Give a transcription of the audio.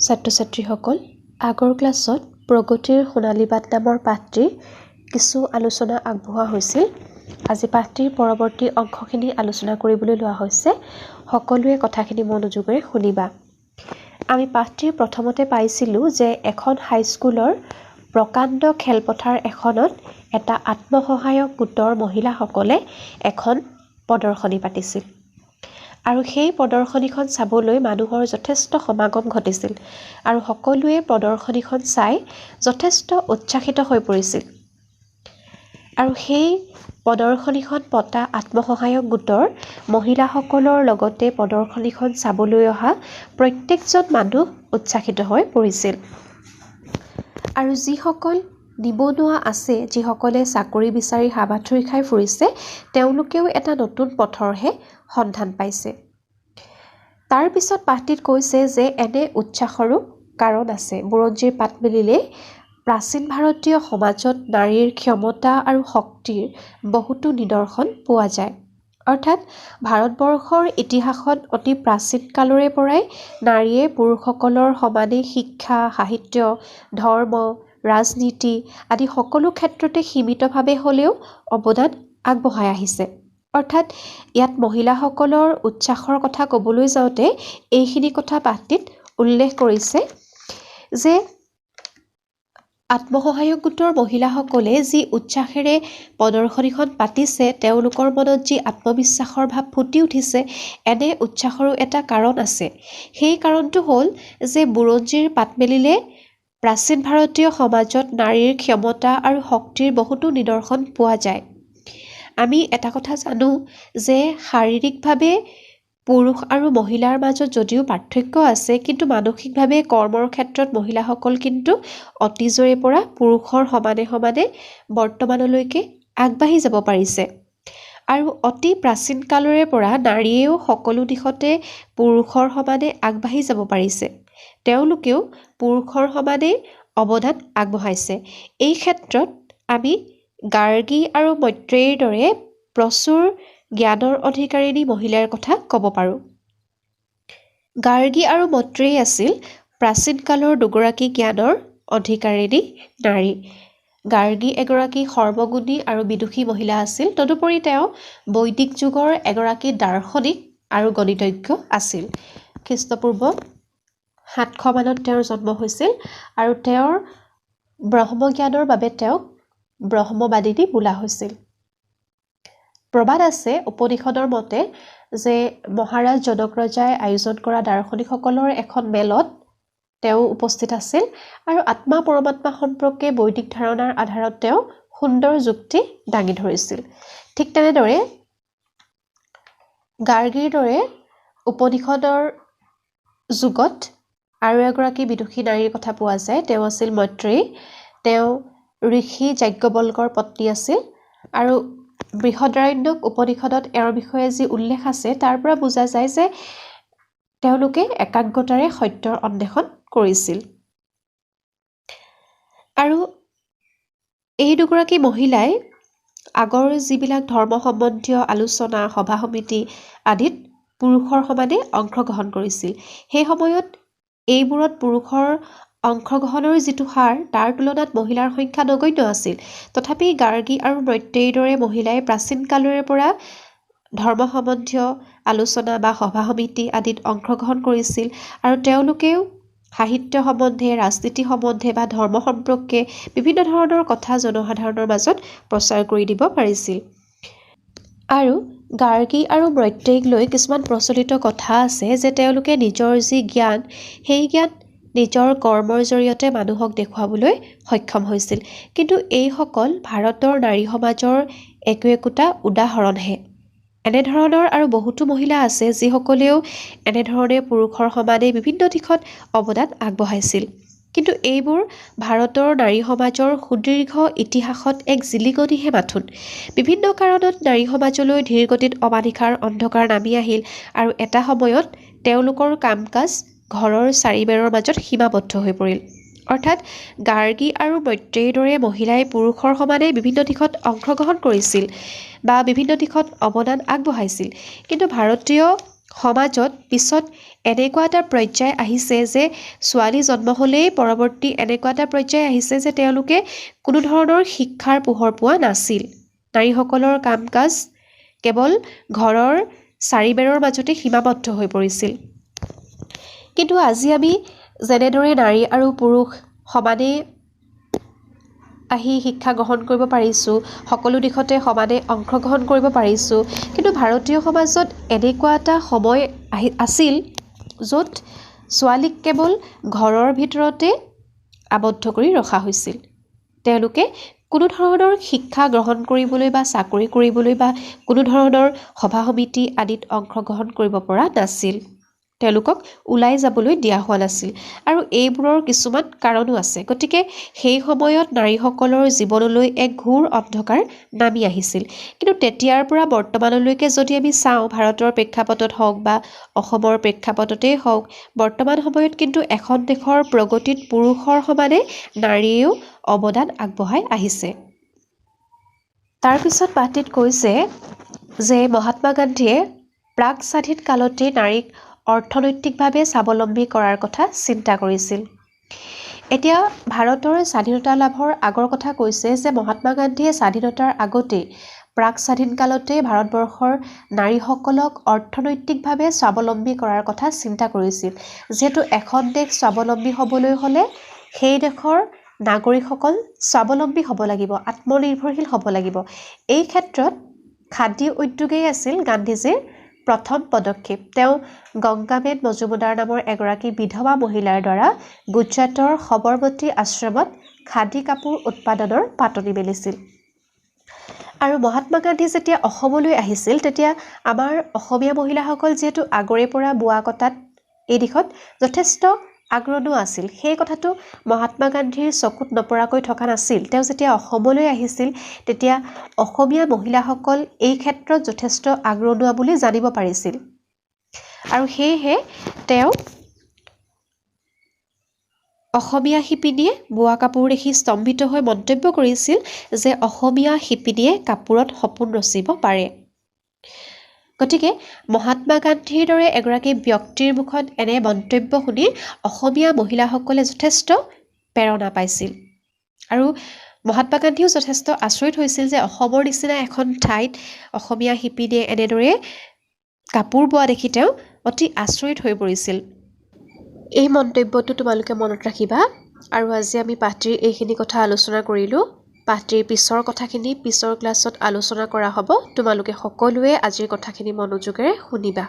ছাত্ৰ-ছাত্ৰীসকল, আগৰ ক্লাছত প্ৰগতিৰ সোণালী বাট নামৰ পাঠটিৰ কিছু আলোচনা আগবঢ়োৱা হৈছিল। আজি পাঠটিৰ পৰৱৰ্তী অংশখিনি আলোচনা কৰিবলৈ লোৱা হৈছে। সকলোৱে কথাখিনি মনোযোগেৰে শুনিবা। আমি পাঠটিৰ প্ৰথমতে পাইছিলোঁ যে এখন হাইস্কুলৰ প্ৰকাণ্ড খেলপথাৰ এখনত এটা আত্মসহায়ক গোটৰ মহিলাসকলে এখন প্ৰদৰ্শনী পাতিছিল। আৰু সেই প্ৰদৰ্শনীখন চাবলৈ মানুহৰ যথেষ্ট সমাগম ঘটিছিল আৰু সকলোৱে প্ৰদৰ্শনীখন চাই যথেষ্ট উৎসাহিত হৈ পৰিছিল। আৰু সেই প্ৰদৰ্শনীখন পতা আত্মসহায়ক গোটৰ মহিলাসকলৰ লগতে প্ৰদৰ্শনীখন চাবলৈ অহা প্ৰত্যেকজন মানুহ উৎসাহিত হৈ পৰিছিল। আৰু যিসকল নিবনুৱা আছে, যিসকলে চাকৰি বিচাৰি হাবাথুৰি খাই ফুৰিছে, তেওঁলোকেও এটা নতুন পথৰহে সন্ধান পাইছে। তাৰ পিছত পাঠটিত কৈছে যে এনে উৎসাহৰো কাৰণ আছে। বুৰঞ্জীৰ পাত মেলিলে প্ৰাচীন ভাৰতীয় সমাজত নাৰীৰ ক্ষমতা আৰু শক্তিৰ বহুতো নিদৰ্শন পোৱা যায়। অৰ্থাৎ ভাৰতবৰ্ষৰ ইতিহাসত অতি প্ৰাচীন কালৰে পৰাই নাৰীয়ে পুৰুষসকলৰ সমানে শিক্ষা, সাহিত্য, ধৰ্ম, ৰাজনীতি আদি সকলো ক্ষেত্ৰতে সীমিতভাৱে হ'লেও অৱদান আগবঢ়াই আহিছে। অৰ্থাৎ ইয়াত মহিলাসকলৰ উৎসাহৰ কথা ক'বলৈ যাওঁতে এইখিনি কথা পাঠটিত উল্লেখ কৰিছে যে আত্মসহায়ক গোটৰ মহিলাসকলে যি উৎসাহেৰে প্ৰদৰ্শনীখন পাতিছে, তেওঁলোকৰ মনত যি আত্মবিশ্বাসৰ ভাৱ ফুটি উঠিছে, এনে উৎসাহৰো এটা কাৰণ আছে। সেই কাৰণটো হ'ল যে বুৰঞ্জীৰ পাত মেলিলে প্ৰাচীন ভাৰতীয় সমাজত নাৰীৰ ক্ষমতা আৰু শক্তিৰ বহুতো নিদৰ্শন পোৱা যায়। আমি এটা কথা জানো যে শাৰীৰিকভাৱে পুৰুষ আৰু মহিলাৰ মাজত যদিও পাৰ্থক্য আছে, কিন্তু মানসিকভাৱে কৰ্মৰ ক্ষেত্ৰত মহিলাসকল কিন্তু অতীজৰে পৰা পুৰুষৰ সমানে সমানে বৰ্তমানলৈকে আগবাঢ়ি যাব পাৰিছে। আৰু অতি প্ৰাচীন কালৰে পৰা নাৰীয়েও সকলো দিশতে পুৰুষৰ সমানে আগবাঢ়ি যাব পাৰিছে। তেওঁলোকেও পুৰুষৰ সমানে অৱদান আগবঢ়াইছে। এই ক্ষেত্ৰত আমি গাৰ্গী আৰু মৈত্ৰেয়ীৰ দৰে প্ৰচুৰ জ্ঞানৰ অধিকাৰিণী মহিলাৰ কথা ক'ব পাৰোঁ। গাৰ্গী আৰু মৈত্ৰেয়ী আছিল প্ৰাচীন কালৰ দুগৰাকী জ্ঞানৰ অধিকাৰিণী নাৰী। গাৰ্গী এগৰাকী সৰ্বগুণী আৰু বিদুষী মহিলা আছিল। তদুপৰি তেওঁ বৈদিক যুগৰ এগৰাকী দাৰ্শনিক আৰু গণিতজ্ঞ আছিল। খ্ৰীষ্টপূৰ্ব 700 মানত তেওঁৰ জন্ম হৈছিল আৰু তেওঁৰ ব্ৰহ্মজ্ঞানৰ বাবে তেওঁক ব্ৰহ্মবাদিনী বোলা হৈছিল। প্ৰবাদ আছে উপনিষদৰ মতে যে মহাৰাজ জনক ৰজাই আয়োজন কৰা দাৰ্শনিকসকলৰ এখন মেলত তেওঁ উপস্থিত আছিল আৰু আত্মা পৰমাত্মা সম্পৰ্কে বৈদিক ধাৰণাৰ আধাৰত তেওঁ সুন্দৰ যুক্তি দাঙি ধৰিছিল। ঠিক তেনেদৰে গাৰ্গীৰ দৰে উপনিষদৰ যুগত আৰু এগৰাকী বিদুষী নাৰীৰ কথা পোৱা যায়। তেওঁ আছিল মৈত্ৰেয়ী। তেওঁ ঋষি যাজ্ঞবল্কৰ পত্নী আছিল আৰু বৃহদাৰণ্যক উপনিষদত এওঁৰ বিষয়ে যি উল্লেখ আছে, তাৰ পৰা বুজা যায় যে তেওঁলোকে একাগ্ৰতাৰে সত্যৰ অন্বেষণ কৰিছিল। আৰু এই দুগৰাকী মহিলাই আগৰ যিবিলাক ধৰ্ম সম্বন্ধীয় আলোচনা, সভা সমিতি আদিত পুৰুষৰ সমানে অংশগ্ৰহণ কৰিছিল। সেই সময়ত এইবোৰত পুৰুষৰ অংশগ্ৰহণৰ যিটো হাৰ, তাৰ তুলনাত মহিলাৰ সংখ্যা নগণ্য আছিল। তথাপি গাৰ্গী আৰু মৈত্ৰেয়ীৰ দৰে মহিলাই প্ৰাচীন কালৰে পৰা ধৰ্ম সম্বন্ধীয় আলোচনা বা সভা সমিতি আদিত অংশগ্ৰহণ কৰিছিল আৰু তেওঁলোকেও সাহিত্য সম্বন্ধে, ৰাজনীতি সম্বন্ধে বা ধৰ্ম সম্পৰ্কে বিভিন্ন ধৰণৰ কথা জনসাধাৰণৰ মাজত প্ৰচাৰ কৰি দিব পাৰিছিল। আৰু গাৰ্গী আৰু মৈত্ৰেয়ীক লৈ কিছুমান প্ৰচলিত কথা আছে যে তেওঁলোকে নিজৰ যি জ্ঞান, সেই জ্ঞান নিজৰ কৰ্মৰ জৰিয়তে মানুহক দেখুৱাবলৈ সক্ষম হৈছিল। কিন্তু এইসকল ভাৰতৰ নাৰী সমাজৰ একো-একোটা উদাহৰণহে। এনেধৰণৰ আৰু বহুতো মহিলা আছে যিসকলেও এনেধৰণে পুৰুষৰ সমানে বিভিন্ন দিশত অৱদান আগবঢ়াইছিল। কিন্তু এইবোৰ ভাৰতৰ নাৰী সমাজৰ সুদীৰ্ঘ ইতিহাসত এক জিলিকনিহে মাথোন। বিভিন্ন কাৰণত নাৰী সমাজলৈ ধীৰগতিত অমানিশাৰ অন্ধকাৰ নামি আহিল আৰু এটা সময়ত তেওঁলোকৰ কাম কাজ ঘৰৰ চাৰিবেৰৰ মাজত সীমাবদ্ধ হৈ পৰিল। অৰ্থাৎ গাৰ্গী আৰু মৈত্ৰেয়ীৰ দৰে মহিলাই পুৰুষৰ সমানে বিভিন্ন দিশত অংশগ্ৰহণ কৰিছিল বা বিভিন্ন দিশত অৱদান আগবঢ়াইছিল। কিন্তু ভাৰতীয় সমাজত পিছত এনেকুৱা এটা পৰ্যায় আহিছে যে ছোৱালী জন্ম হ'লেই পৰৱৰ্তী এনেকুৱা এটা পৰ্যায় আহিছে যে তেওঁলোকে কোনো ধৰণৰ শিক্ষাৰ পোহৰ পোৱা নাছিল। নাৰীসকলৰ কাম কাজ কেৱল ঘৰৰ চাৰিবেৰৰ মাজতে সীমাবদ্ধ হৈ পৰিছিল। কিন্তু আজি আমি যেনেদৰে নাৰী আৰু পুৰুষ সমানে আহি শিক্ষা গ্ৰহণ কৰিব পাৰিছোঁ, সকলো দিশতে সমানে অংশগ্ৰহণ কৰিব পাৰিছোঁ, কিন্তু ভাৰতীয় সমাজত এনেকুৱা এটা সময় আছিল য'ত ছোৱালীক কেৱল ঘৰৰ ভিতৰতে আবদ্ধ কৰি ৰখা হৈছিল। তেওঁলোকে কোনো ধৰণৰ শিক্ষা গ্ৰহণ কৰিবলৈ বা চাকৰি কৰিবলৈ বা কোনো ধৰণৰ সভা সমিতি আদিত অংশগ্ৰহণ কৰিব পৰা নাছিল। তেওঁলোকক ওলাই যাবলৈ দিয়া হোৱা নাছিল আৰু এইবোৰৰ কিছুমান কাৰণো আছে। গতিকে সেই সময়ত নাৰীসকলৰ জীৱনলৈ এক ঘোৰ অন্ধকাৰ নামি আহিছিল। কিন্তু তেতিয়াৰ পৰা বৰ্তমানলৈকে যদি আমি চাওঁ, ভাৰতৰ প্ৰেক্ষাপটত হওক বা অসমৰ প্ৰেক্ষাপটতেই হওক, বৰ্তমান সময়ত কিন্তু এখন দেশৰ প্ৰগতিত পুৰুষৰ সমানে নাৰীয়েও অৱদান আগবঢ়াই আহিছে। তাৰপিছত পাঠটিত কৈছে যে মহাত্মা গান্ধীয়ে প্ৰাক স্বাধীন কালতেই নাৰীক অৰ্থনৈতিকভাৱে স্বাৱলম্বী কৰাৰ কথা চিন্তা কৰিছিল। এতিয়া ভাৰতৰ স্বাধীনতা লাভৰ আগৰ কথা কৈছে যে মহাত্মা গান্ধীয়ে স্বাধীনতাৰ আগতেই প্ৰাক স্বাধীন কালতেই ভাৰতবৰ্ষৰ নাৰীসকলক অৰ্থনৈতিকভাৱে স্বাৱলম্বী কৰাৰ কথা চিন্তা কৰিছিল। যিহেতু এখন দেশ স্বাৱলম্বী হ'বলৈ হ'লে সেই দেশৰ নাগৰিকসকল স্বাৱলম্বী হ'ব লাগিব, আত্মনিৰ্ভৰশীল হ'ব লাগিব। এই ক্ষেত্ৰত খাদী উদ্যোগেই আছিল গান্ধীজীৰ প্ৰথম পদক্ষেপ। তেওঁ গংগামেন মজুমদাৰ নামৰ এগৰাকী বিধৱা মহিলাৰ দ্বাৰা গুজৰাটৰ সবৰমতী আশ্ৰমত খাদী কাপোৰ উৎপাদনৰ পাতনি মেলিছিল। আৰু মহাত্মা গান্ধী যেতিয়া অসমলৈ আহিছিল, তেতিয়া আমাৰ অসমীয়া মহিলাসকল যিহেতু আগৰে পৰা বোৱা কটাত এই দিশত যথেষ্ট আগ্ৰহ আছিল, সেই কথাটো মহাত্মা গান্ধীৰ চকুত নপৰাকৈ থকা নাছিল। তেওঁ যেতিয়া অসমলৈ আহিছিল, তেতিয়া অসমীয়া মহিলাসকল এই ক্ষেত্ৰত যথেষ্ট আগ্ৰহ বুলি জানিব পাৰিছিল আৰু সেয়েহে তেওঁ অসমীয়া শিপিনীয়ে বোৱা কাপোৰ দেখি স্তম্ভিত হৈ মন্তব্য কৰিছিল যে অসমীয়া শিপিনীয়ে কাপোৰত সপোন ৰচিব পাৰে। গতিকে মহাত্মা গান্ধীৰ দৰে এগৰাকী ব্যক্তিৰ মুখত এনে মন্তব্য শুনি অসমীয়া মহিলাসকলে যথেষ্ট প্ৰেৰণা পাইছিল আৰু মহাত্মা গান্ধীও যথেষ্ট আচৰিত হৈছিল যে অসমৰ নিচিনা এখন ঠাইত অসমীয়া শিপিনীয়ে এনেদৰে কাপোৰ বোৱা দেখি তেওঁ অতি আচৰিত হৈ পৰিছিল। এই মন্তব্যটো তোমালোকে মনত ৰাখিবা। আৰু আজি আমি পাঠটিৰ এইখিনি কথা আলোচনা কৰিলোঁ। পাঠটিৰ পিছৰ কথাখিনি পিছৰ ক্লাছত আলোচনা কৰা হ'ব। তোমালোকে সকলোৱে আজিৰ কথাখিনি মনোযোগেৰে শুনিবা।